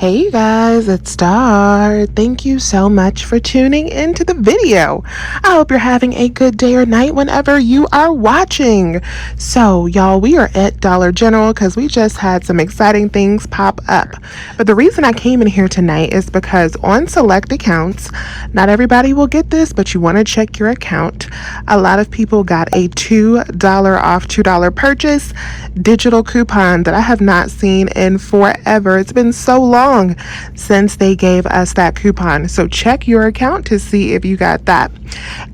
Hey you guys, it's Star. Thank you so much for tuning into the video. I hope you're having a good day or night whenever you are watching. So y'all, we are at Dollar General because we just had some exciting things pop up. But the reason I came in here tonight is because on select accounts, not everybody will get this, but you want to check your account. A lot of people got a $2 off $2 purchase digital coupon that I have not seen in forever. It's been so long since they gave us that coupon. So check your account to see if you got that.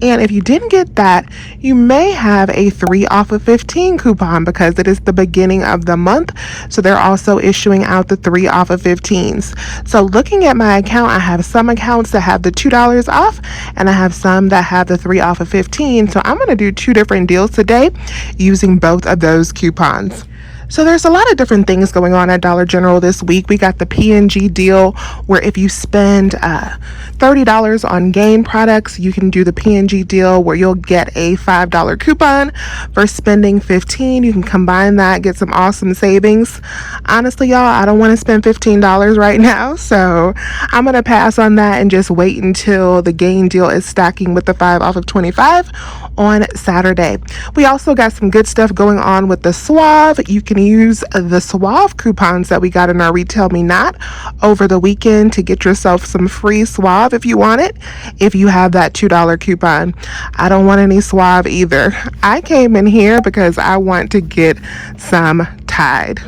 And if you didn't get that, you may have a 3 off of 15 coupon because it is the beginning of the month. So they're also issuing out the 3 off of 15s. So looking at my account, I have some accounts that have the $2 off and I have some that have the 3 off of 15. So I'm going to do 2 different deals today using both of those coupons. So there's a lot of different things going on at Dollar General this week. We got the P&G deal where if you spend $30 on Gain products, you can do the P&G deal where you'll get a $5 coupon for spending $15. You can combine that, get some awesome savings. Honestly, y'all, I don't want to spend $15 right now, so I'm going to pass on that and just wait until the Gain deal is stacking with the 5 off of 25 on Saturday. We also got some good stuff going on with the Suave. You can use the Suave coupons that we got in our Retail Me Not over the weekend to get yourself some free Suave if you want it, if you have that $2 coupon. I don't want any Suave either. I came in here because I want to get some Tide.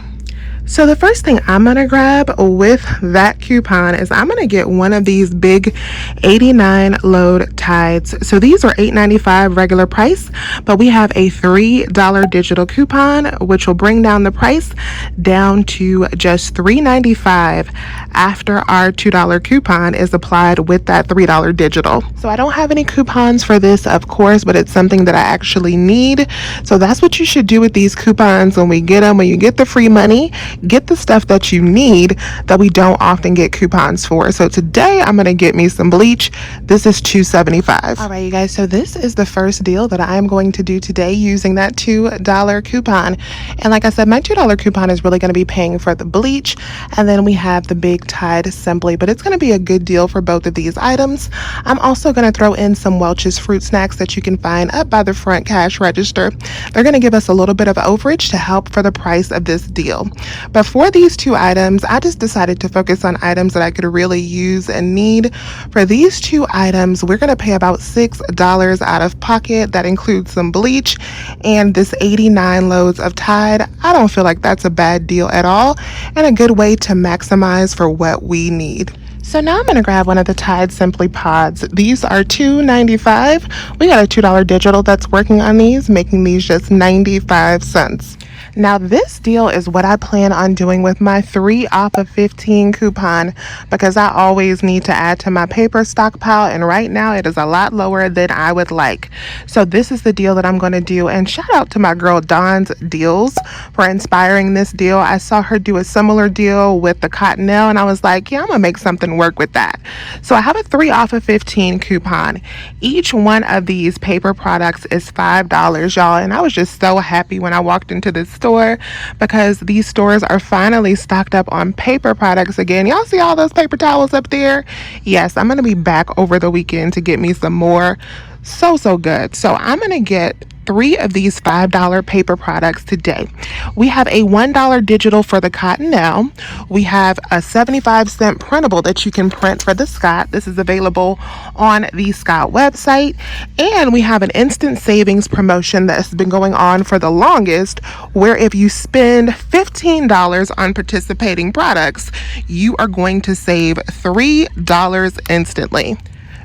So the first thing I'm going to grab with that coupon is I'm going to get one of these big 89 load Tides. So these are $8.95 regular price, but we have a $3 digital coupon, which will bring down the price down to just $3.95 after our $2 coupon is applied with that $3 digital. So I don't have any coupons for this, of course, but it's something that I actually need. So that's what you should do with these coupons when we get them. When you get the free money, get the stuff that you need that we don't often get coupons for. So today I'm going to get me some bleach. This is $2.75. All right, you guys. So this is the first deal that I'm going to do today using that $2 coupon. And like I said, my $2 coupon is really going to be paying for the bleach. And then we have the big Tide Simply, but it's going to be a good deal for both of these items. I'm also going to throw in some Welch's fruit snacks that you can find up by the front cash register. They're going to give us a little bit of overage to help for the price of this deal. But for these 2 items, I just decided to focus on items that I could really use and need. For these 2 items, we're going to pay about $6 out of pocket. That includes some bleach and this 89 loads of Tide. I don't feel like that's a bad deal at all and a good way to maximize for what we need. So now I'm going to grab one of the Tide Simply Pods. These are $2.95. We got a $2 digital that's working on these, making these just 95 cents. Now this deal is what I plan on doing with my 3 off of 15 coupon because I always need to add to my paper stockpile, and right now it is a lot lower than I would like. So this is the deal that I'm going to do, and shout out to my girl Dawn's Deals for inspiring this deal. I saw her do a similar deal with the Cottonelle and I was like, yeah, I'm gonna make something work with that. So I have a 3 off of 15 coupon. Each one of these paper products is $5, y'all, and I was just so happy when I walked into this store because these stores are finally stocked up on paper products again. Y'all see all those paper towels up there? Yes, I'm going to be back over the weekend to get me some more. So good. So I'm going to get 3 of these $5 paper products today. We have a $1 digital for the Cottonelle. We have a 75-cent printable that you can print for the Scott. This is available on the Scott website. And we have an instant savings promotion that's been going on for the longest, where if you spend $15 on participating products, you are going to save $3 instantly.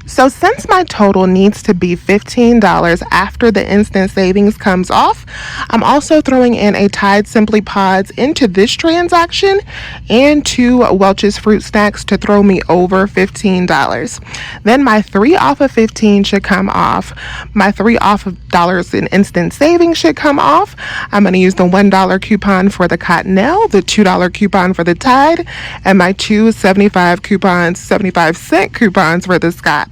So since my total needs to be $15 after the instant savings comes off, I'm also throwing in a Tide Simply Pods into this transaction and 2 Welch's fruit snacks to throw me over $15. Then my 3 off of 15 should come off. My 3 off of dollars in instant savings should come off. I'm going to use the $1 coupon for the Cottonelle, the $2 coupon for the Tide, and my 2 75 cent coupons for the Scott.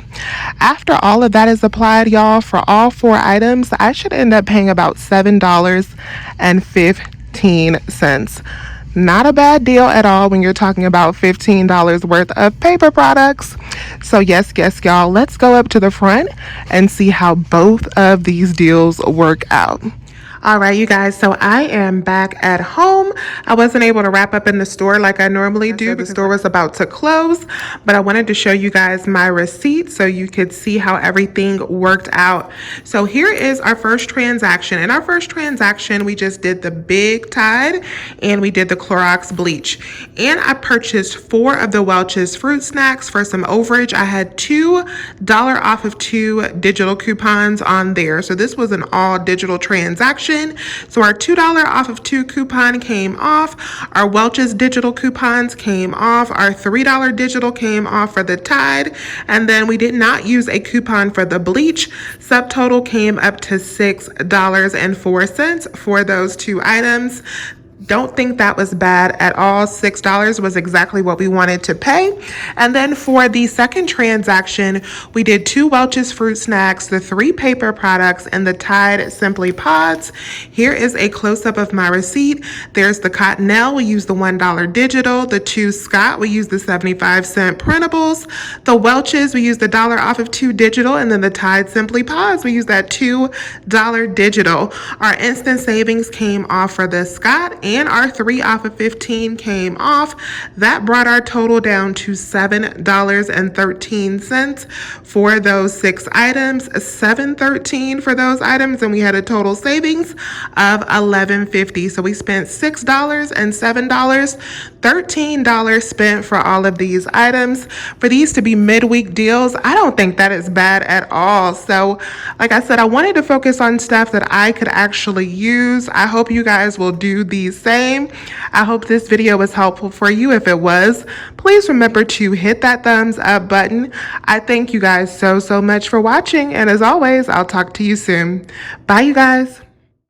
After all of that is applied, y'all, for all 4 items, I should end up paying about $7.15. Not a bad deal at all when you're talking about $15 worth of paper products. So yes, y'all, let's go up to the front and see how both of these deals work out. All right, you guys, so I am back at home. I wasn't able to wrap up in the store like I normally do. The store was about to close, but I wanted to show you guys my receipt so you could see how everything worked out. So here is our first transaction. In our first transaction, we just did the big Tide and we did the Clorox bleach. And I purchased 4 of the Welch's fruit snacks for some overage. I had $2 off of 2 digital coupons on there. So this was an all digital transaction. So our $2 off of 2 coupon came off. Our Welch's digital coupons came off. Our $3 digital came off for the Tide. And then we did not use a coupon for the bleach. Subtotal came up to $6.04 for those 2 items. Don't think that was bad at all. $6 was exactly what we wanted to pay. And then for the second transaction, we did 2 Welch's fruit snacks, the 3 paper products, and the Tide Simply Pods. Here is a close-up of my receipt. There's the Cottonelle. We used the $1 digital. The 2 Scott, we used the 75-cent printables. The Welch's, we used the $1 off of 2 digital. And then the Tide Simply Pods, we used that $2 digital. Our instant savings came off for the Scott, and our 3 off of 15 came off. That brought our total down to $7.13 for those 6 items, $7.13 for those items, and we had a total savings of $11.50. So we spent $6 and $7, $13 spent for all of these items. For these to be midweek deals, I don't think that is bad at all. So like I said, I wanted to focus on stuff that I could actually use. I hope you guys will do these same. I hope this video was helpful for you. If it was, please remember to hit that thumbs up button. I thank you guys so much for watching, and as always, I'll talk to you soon. Bye, you guys.